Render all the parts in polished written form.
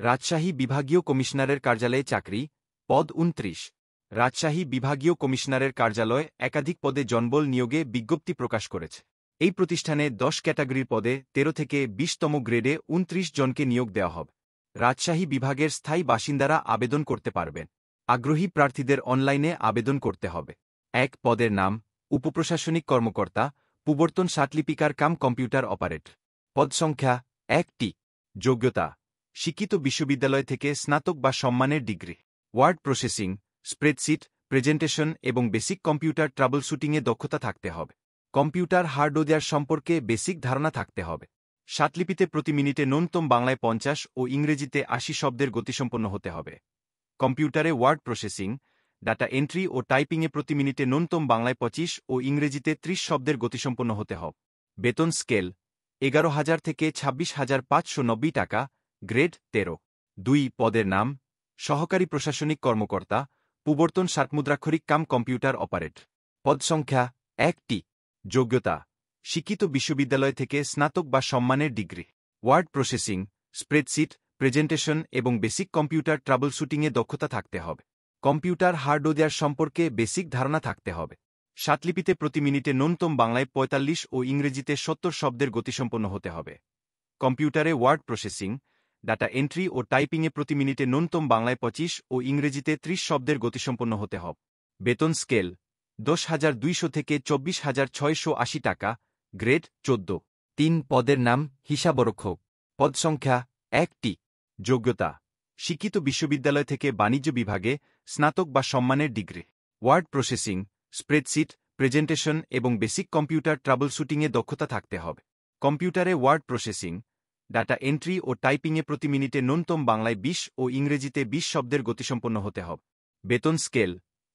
রাজশাহী বিভাগীয় কমিশনারের কার্যালয়ে চাকরি, পদ ২৯। রাজশাহী বিভাগীয় কমিশনারের কার্যালয় একাধিক পদে জনবল নিয়োগে বিজ্ঞপ্তি প্রকাশ করেছে। এই প্রতিষ্ঠানে ১০ ক্যাটাগরির পদে ১৩ থেকে ২০তম গ্রেডে ২৯ জনকে নিয়োগ দেওয়া হবে। রাজশাহী বিভাগের স্থায়ী বাসিন্দারা আবেদন করতে পারবেন। আগ্রহী প্রার্থীদের অনলাইনে আবেদন করতে হবে। ১ পদের নাম, উপপ্রশাসনিক কর্মকর্তা, প্রবর্তন সার্টিফিকার কাম কম্পিউটার অপারেটর। পদ সংখ্যা ১টি। যোগ্যতা: শিক্ষিত বিশ্ববিদ্যালয় থেকে স্নাতক বা সম্মানের degree. Word processing, spreadsheet, presentation এবং বেসিক কম্পিউটার ট্রাবলশুটিংয়ে দক্ষতা থাকতে হবে। কম্পিউটার হার্ডওয়্যার সম্পর্কে বেসিক ধারণা থাকতে হবে। স্বাতলিপিতে প্রতি মিনিটে ন্যূনতম বাংলায় ৫০ ও ইংরেজিতে ৮০ শব্দের গতিসম্পন্ন হতে হবে। কম্পিউটারে ওয়ার্ড প্রসেসিং, ডাটা এন্ট্রি ও টাইপিংয়ে প্রতি মিনিটে ন্যূনতম বাংলায় ২৫ ও ইংরেজিতে ৩০ শব্দের গতিসম্পন্ন হতে হবে। বেতন স্কেল: ১১,০০০ থেকে ২৬,৫৯০ টাকা, গ্রেড ১৩। ২ পদের নাম, সহকারী প্রশাসনিক কর্মকর্তা, প্রবর্তন সাতমুদ্রাক্ষরিক কাম কম্পিউটার অপারেটর। পদ সংখ্যা ১টি। যোগ্যতা: শিক্ষিত বিশ্ববিদ্যালয় থেকে স্নাতক বা সম্মানের degree. Word processing, spreadsheet, presentation এবং বেসিক কম্পিউটার ট্রাবলশুটিংয়ে দক্ষতা থাকতে হবে। কম্পিউটার হার্ডওয়্যার সম্পর্কে বেসিক ধারণা থাকতে হবে। স্বাতলিপিতে প্রতি মিনিটে ন্যূনতম বাংলায় ৪৫ ও ইংরেজিতে ৭০ শব্দের গতিসম্পন্ন হতে হবে। কম্পিউটারে ওয়ার্ড প্রসেসিং, ডাটা এন্ট্রি ও টাইপিংয়ে প্রতি মিনিটে ন্যূনতম বাংলায় ২৫ ও ইংরেজিতে ৩০ শব্দের গতিসম্পন্ন হতে হবে। বেতন স্কেল: ১০,২০০ থেকে ২৪,৬৮০ টাকা, গ্রেড ১৪। ৩ পদের নাম, হিসাবরক্ষক। পদ সংখ্যা ১টি। যোগ্যতা: শিক্ষিত বিশ্ববিদ্যালয় থেকে বাণিজ্য বিভাগে স্নাতক বা সম্মানের degree. Word processing, spreadsheet, presentation এবং বেসিক কম্পিউটার ট্রাবলশুটিংয়ে দক্ষতা থাকতে হবে। কম্পিউটারে ওয়ার্ড প্রসেসিং, ডাটা এন্ট্রি ও টাইপিংয়ে প্রতি মিনিটে ন্যূনতম বাংলায় ২০ ও ইংরেজিতে ২০ শব্দের গতিসম্পন্ন হতে হবে। বেতন স্কেল: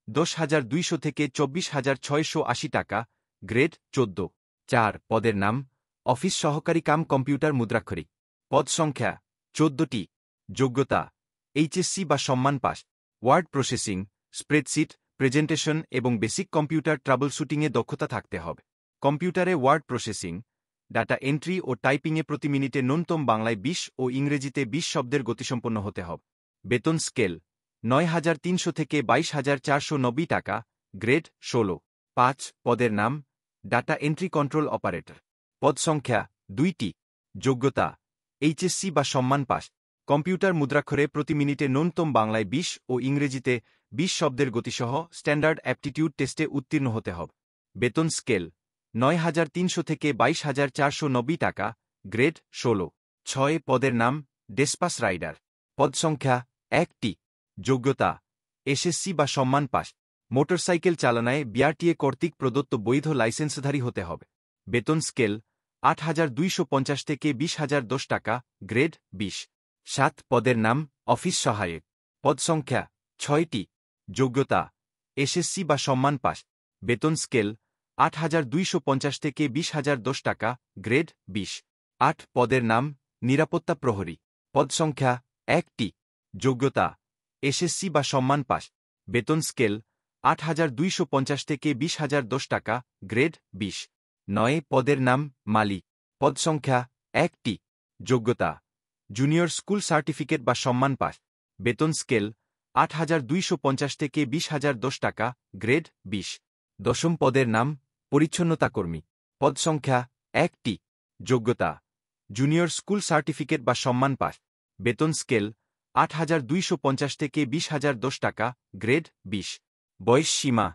১০,২০০ থেকে ২৪,৬৮০ টাকা, গ্রেড ১৪। ৪ পদের নাম, অফিস সহকারী কাম কম্পিউটার মুদ্রাক্ষরিক। পদ সংখ্যা ১৪টি। যোগ্যতা: এইচএসসি বা সম্মান pass. Word processing, spreadsheet, presentation এবং বেসিক কম্পিউটার ট্রাবলশুটিংয়ে দক্ষতা থাকতে হবে। কম্পিউটারে ওয়ার্ড প্রসেসিং, ডাটা এন্ট্রি ও টাইপিংয়ে প্রতি মিনিটে ন্যূনতম বাংলায় ২০ ও ইংরেজিতে ২০ শব্দের গতিসম্পন্ন হতে হবে। বেতন স্কেল: ৯,৩০০ থেকে ২২,৪৯০ টাকা, গ্রেড ১৬। ৫ পদের নাম, ডাটা এন্ট্রি কন্ট্রোল অপারেটর। পদ সংখ্যা ২টি। যোগ্যতা: এইচএসসি বা সম্মান পাস। কম্পিউটার মুদ্রাক্ষরে প্রতি মিনিটে ন্যূনতম বাংলায় ২০ ও ইংরেজিতে ২০ শব্দের গতিসহ স্ট্যান্ডার্ড অ্যাপটিটিউড টেস্টে উত্তীর্ণ হতে হবে। বেতন স্কেল: ৯,৩০০ থেকে ২২,৪৯০ টাকা, গ্রেড ১৬। ৬ পদের নাম, ডেসপাস রাইডার। পদ সংখ্যা ১টি। যোগ্যতা: এসএসসি বা সম্মান পাস। মোটরসাইকেল চালনায় বিআরটিএ কর্তৃক প্রদত্ত বৈধ লাইসেন্সধারী হতে হবে। বেতন স্কেল: ৮,২৫০ থেকে ২০,০১০ টাকা, গ্রেড ২০। ৭ পদের নাম, অফিস সহায়ক। পদ সংখ্যা ৬টি। যোগ্যতা: এসএসসি বা সম্মান পাস। বেতন স্কেল: ৮,২৫০ থেকে ২০,০১০ টাকা, গ্রেড ২০। ৮ পদের নাম, নিরাপত্তা প্রহরী। পদ সংখ্যা ১টি। যোগ্যতা: এসএসসি বা সম্মান পাস। বেতন স্কেল: ৮,২৫০ থেকে ২০,০১০ টাকা, গ্রেড ২০। ৯ পদের নাম, মালি। পদ সংখ্যা ১টি। যোগ্যতা: জুনিয়র স্কুল সার্টিফিকেট বা সম্মান পাস। বেতন স্কেল: ৮,২৫০ থেকে ২০,০১০ টাকা, গ্রেড ২০। ১০ম পদের নাম, পরিচ্ছন্নতা কর্মী। পদ সংখ্যা ১টি। যোগ্যতা: জুনিয়র স্কুল সার্টিফিকেট বা সম্মান পাস। বেতন স্কেল: ৮,২৫০ থেকে ২০,০১০ টাকা, গ্রেড ২০। বয়স সীমা: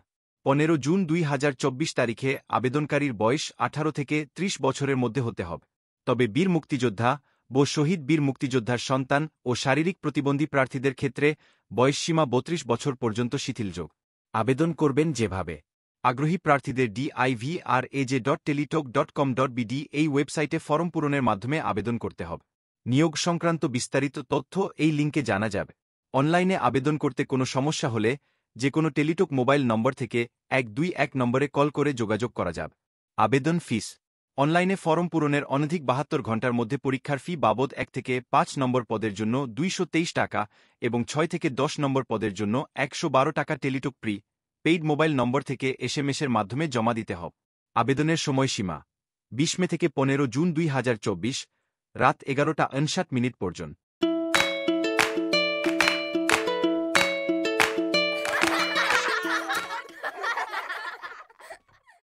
১৫ জুন ২০২৪ তারিখে আবেদনকারীর বয়স ১৮ থেকে ৩০ বছরের মধ্যে হতে হবে। তবে বীর মুক্তিযোদ্ধা ও শহীদ বীর মুক্তিযোদ্ধার সন্তান ও শারীরিক প্রতিবন্ধী প্রার্থীদের ক্ষেত্রে বয়সসীমা ৩২ বছর পর্যন্ত শিথিলযোগ্য। আবেদন করবেন যেভাবে: আগ্রহী প্রার্থীদের divaj.teletalk.com.bd এই ওয়েবসাইটে ফরম পূরণের মাধ্যমে আবেদন করতে হবে। নিয়োগ সংক্রান্ত বিস্তারিত তথ্য এই লিঙ্কে জানা যাবে। অনলাইনে আবেদন করতে কোনো সমস্যা হলে যে কোনো টেলিটক মোবাইল নম্বর থেকে ১২১ নম্বরে কল করে যোগাযোগ করা যাবে। আবেদন ফিস: অনলাইনে ফরম পূরণের অনধিক ৭২ ঘণ্টার মধ্যে পরীক্ষার ফি বাবদ ১ থেকে ৫ নম্বর পদের জন্য ২২৩ টাকা এবং ৬ থেকে ১০ নম্বর পদের জন্য ১১২ টাকা টেলিটক পেইড মোবাইল নম্বর থেকে এসএমএসের মাধ্যমে জমা দিতে হবে। আবেদনের সময়সীমা: ২০ মে থেকে ১৫ জুন ২০২৪, রাত ১১টা ৫৯ মিনিট পর্যন্ত।